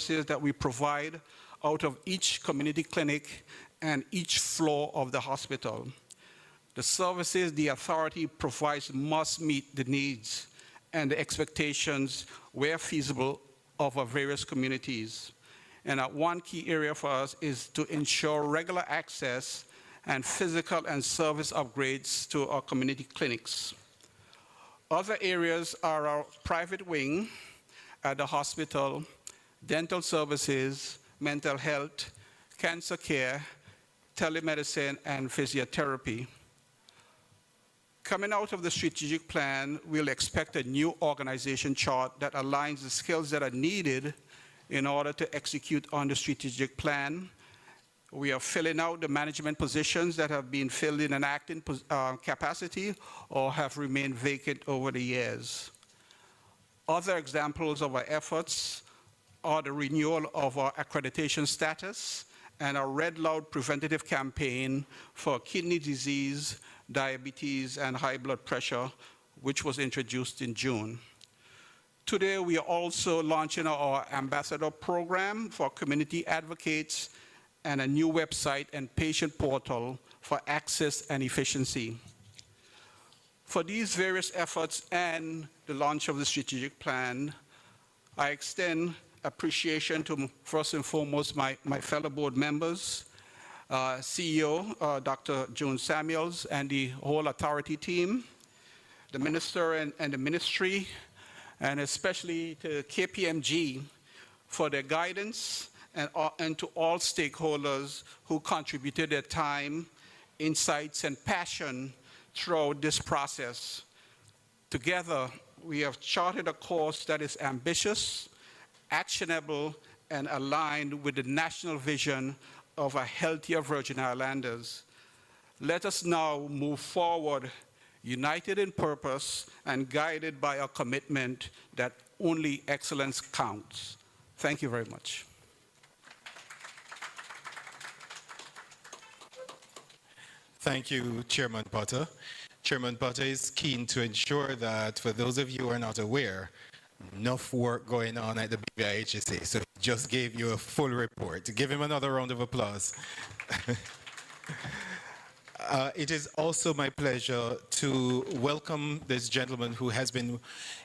services that we provide out of each community clinic and each floor of the hospital. The services the authority provides must meet the needs and the expectations, where feasible, of our various communities. And one key area for us is to ensure regular access and physical and service upgrades to our community clinics. Other areas are our private wing at the hospital, dental services, mental health, cancer care, telemedicine, and physiotherapy. Coming out of the strategic plan, we'll expect a new organization chart that aligns the skills that are needed in order to execute on the strategic plan. We are filling out the management positions that have been filled in an acting capacity or have remained vacant over the years. Other examples of our efforts are the renewal of our accreditation status and our Red Loud preventative campaign for kidney disease, diabetes, and high blood pressure, which was introduced in June. Today, we are also launching our ambassador program for community advocates and a new website and patient portal for access and efficiency. For these various efforts and the launch of the strategic plan, I extend appreciation to, first and foremost, my fellow board members, CEO, Dr. June Samuels, and the whole authority team, the minister and the ministry, and especially to KPMG for their guidance, and to all stakeholders who contributed their time, insights, and passion throughout this process. Together, we have charted a course that is ambitious, actionable, and aligned with the national vision of a healthier Virgin Islanders. Let us now move forward, united in purpose and guided by our commitment that only excellence counts. Thank you very much. Thank you, Chairman Potter. Chairman Potter is keen to ensure that, for those of you who are not aware, enough work going on at the BVIHSA, so he just gave you a full report. Give him another round of applause. It is also my pleasure to welcome this gentleman who has been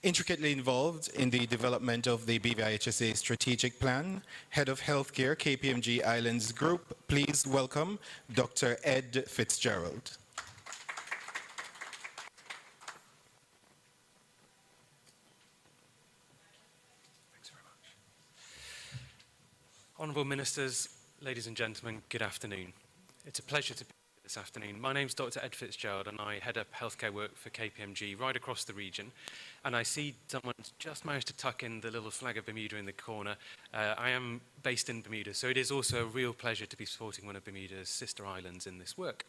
intricately involved in the development of the BVIHSA strategic plan, Head of Healthcare, KPMG Islands Group. Please welcome Dr. Ed Fitzgerald. Thanks very much. Honourable Ministers, ladies and gentlemen, good afternoon. It's a pleasure to be here this afternoon. My name's Dr. Ed Fitzgerald and I head up healthcare work for KPMG right across the region. And I see someone's just managed to tuck in the little flag of Bermuda in the corner. I am based in Bermuda, so it is also a real pleasure to be supporting one of Bermuda's sister islands in this work.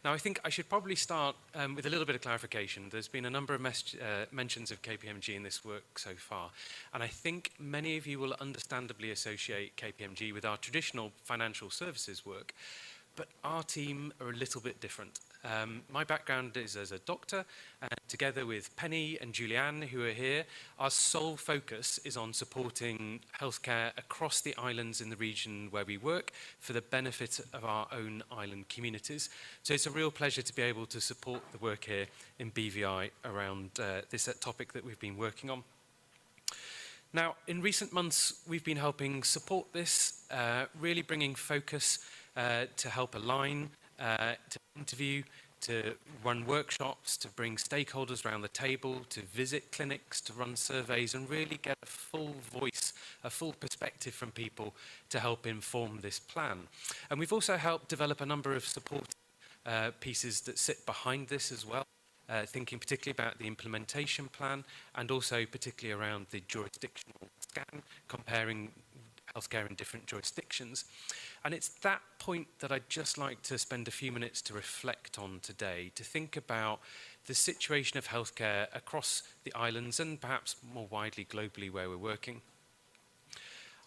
Now, I think I should probably start with a little bit of clarification. There's been a number of mentions of KPMG in this work so far, and I think many of you will understandably associate KPMG with our traditional financial services work, but our team are a little bit different. My background is as a doctor, and together with Penny and Julianne, who are here, our sole focus is on supporting healthcare across the islands in the region where we work for the benefit of our own island communities. So it's a real pleasure to be able to support the work here in BVI around this topic that we've been working on. Now, in recent months, we've been helping support this, really bringing focus to help align, to interview, to run workshops, to bring stakeholders around the table, to visit clinics, to run surveys, and really get a full voice, a full perspective from people to help inform this plan. And we've also helped develop a number of support pieces that sit behind this as well, thinking particularly about the implementation plan and also particularly around the jurisdictional scan, comparing healthcare in different jurisdictions. And it's that point that I'd just like to spend a few minutes to reflect on today, to think about the situation of healthcare across the islands and perhaps more widely globally where we're working.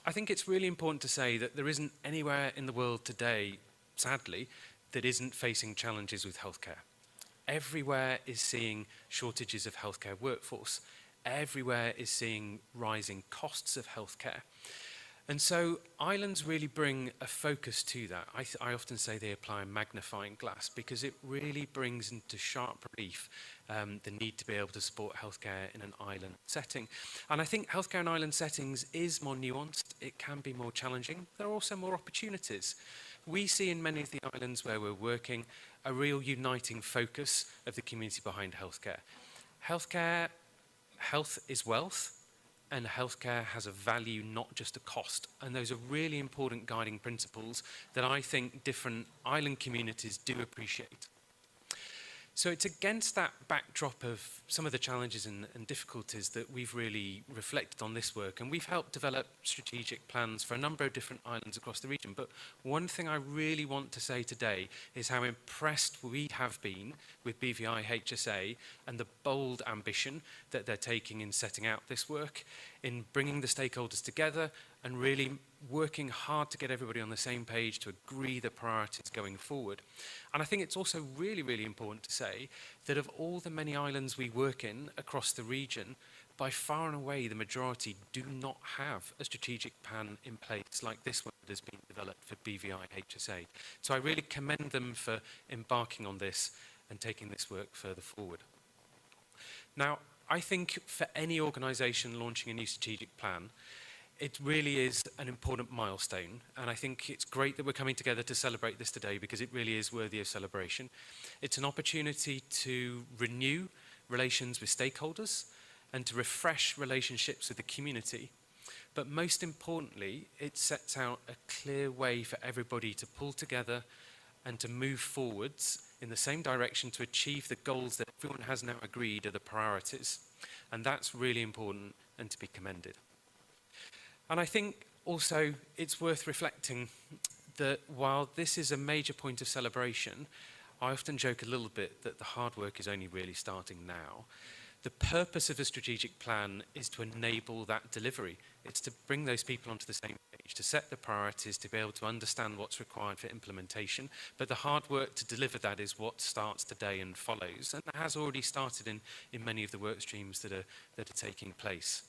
I think it's really important to say that there isn't anywhere in the world today, sadly, that isn't facing challenges with healthcare. Everywhere is seeing shortages of healthcare workforce. Everywhere is seeing rising costs of healthcare. And so islands really bring a focus to that. I often say they apply a magnifying glass because it really brings into sharp relief the need to be able to support healthcare in an island setting. And I think healthcare in island settings is more nuanced. It can be more challenging. There are also more opportunities. We see in many of the islands where we're working a real uniting focus of the community behind healthcare. Health is wealth. And healthcare has a value, not just a cost. And those are really important guiding principles that I think different island communities do appreciate. So it's against that backdrop of some of the challenges and difficulties that we've really reflected on this work. And we've helped develop strategic plans for a number of different islands across the region. But one thing I really want to say today is how impressed we have been with BVIHSA and the bold ambition that they're taking in setting out this work, in bringing the stakeholders together and really working hard to get everybody on the same page to agree the priorities going forward. And I think it's also really, really important to say that of all the many islands we work in across the region, by far and away the majority do not have a strategic plan in place like this one that has been developed for BVIHSA. So I really commend them for embarking on this and taking this work further forward. Now, I think for any organisation launching a new strategic plan, it really is an important milestone, and I think it's great that we're coming together to celebrate this today because it really is worthy of celebration. It's an opportunity to renew relations with stakeholders and to refresh relationships with the community. But most importantly, it sets out a clear way for everybody to pull together and to move forwards in the same direction to achieve the goals that everyone has now agreed are the priorities. And that's really important and to be commended. And I think also it's worth reflecting that while this is a major point of celebration, I often joke a little bit that the hard work is only really starting now. The purpose of a strategic plan is to enable that delivery. It's to bring those people onto the same page, to set the priorities, to be able to understand what's required for implementation. But the hard work to deliver that is what starts today and follows. And that has already started in many of the work streams that are taking place.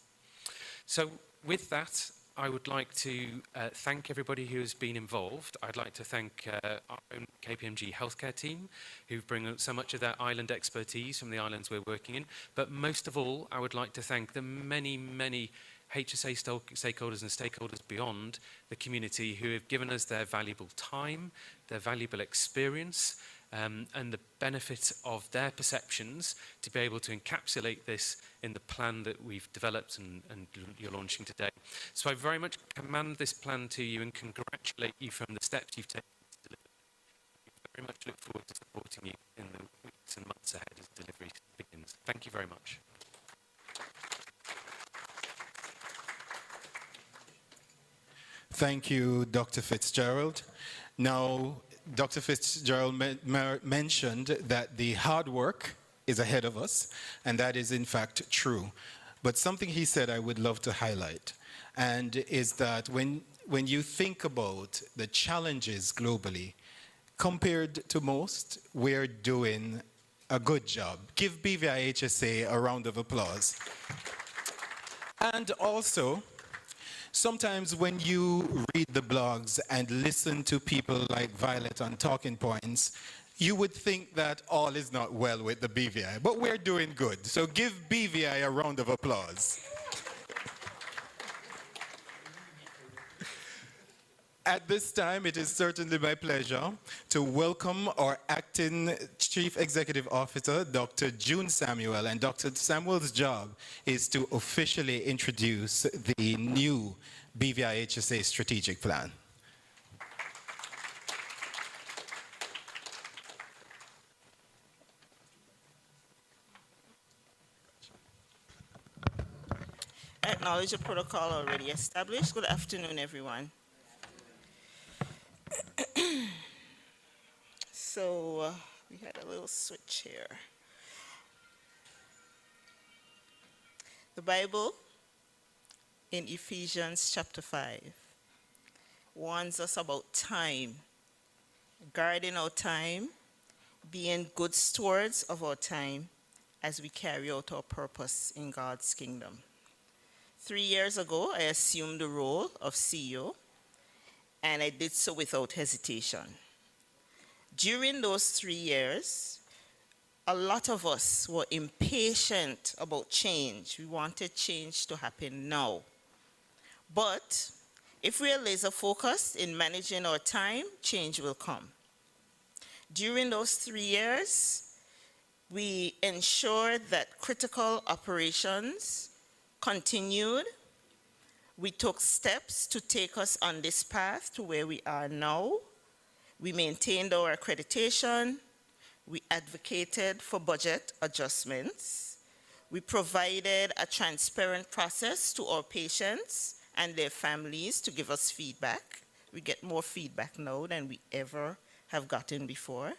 So with that, I would like to thank everybody who has been involved. I'd like to thank our own KPMG healthcare team, who bring so much of their island expertise from the islands we're working in. But most of all, I would like to thank the many, many HSA stakeholders and stakeholders beyond the community who have given us their valuable time, their valuable experience, and the benefit of their perceptions to be able to encapsulate this in the plan that we've developed and you're launching today. So I very much commend this plan to you and congratulate you from the steps you've taken to deliver. We very much look forward to supporting you in the weeks and months ahead as delivery begins. Thank you very much. Thank you, Dr. Fitzgerald. Now, Dr. Fitzgerald mentioned that the hard work is ahead of us, and that is in fact true. But something he said I would love to highlight, and is that when you think about the challenges globally, compared to most, we're doing a good job. Give BVIHSA a round of applause. And also, sometimes when you read the blogs and listen to people like Violet on Talking Points, you would think that all is not well with the BVI, but we're doing good. So give BVI a round of applause. At this time, it is certainly my pleasure to welcome our Acting Chief Executive Officer, Dr. June Samuel. And Dr. Samuel's job is to officially introduce the new BVIHSA strategic plan. Acknowledge the protocol already established. Good afternoon, everyone. So we had a little switch here. The Bible in Ephesians chapter 5 warns us about time, guarding our time, being good stewards of our time as we carry out our purpose in God's kingdom. 3 years ago, I assumed the role of CEO, and I did so without hesitation. During those 3 years, a lot of us were impatient about change. We wanted change to happen now. But if we are laser focused in managing our time, change will come. During those 3 years, we ensured that critical operations continued. We took steps to take us on this path to where we are now. We maintained our accreditation. We advocated for budget adjustments. We provided a transparent process to our patients and their families to give us feedback. We get more feedback now than we ever have gotten before.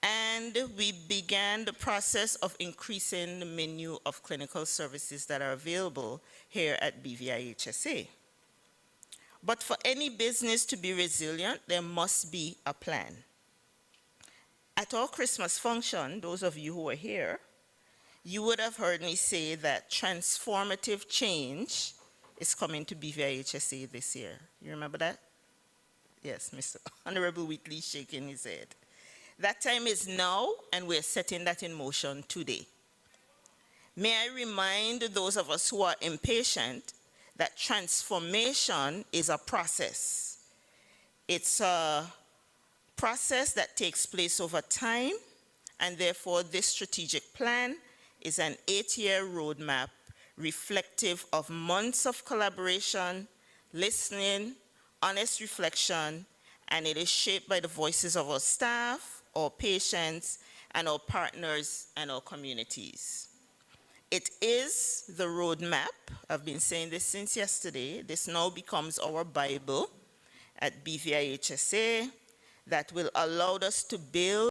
And we began the process of increasing the menu of clinical services that are available here at BVIHSA. But for any business to be resilient, there must be a plan. At our Christmas function, those of you who were here, you would have heard me say that transformative change is coming to BVIHSA this year. You remember that? Yes, Mr. Honorable Wheatley shaking his head. That time is now, and we're setting that in motion today. May I remind those of us who are impatient that transformation is a process. It's a process that takes place over time, and therefore this strategic plan is an 8-year roadmap reflective of months of collaboration, listening, honest reflection, and it is shaped by the voices of our staff, our patients, and our partners and our communities. It is the roadmap. I've been saying this since yesterday. This now becomes our Bible at BVIHSA that will allow us to build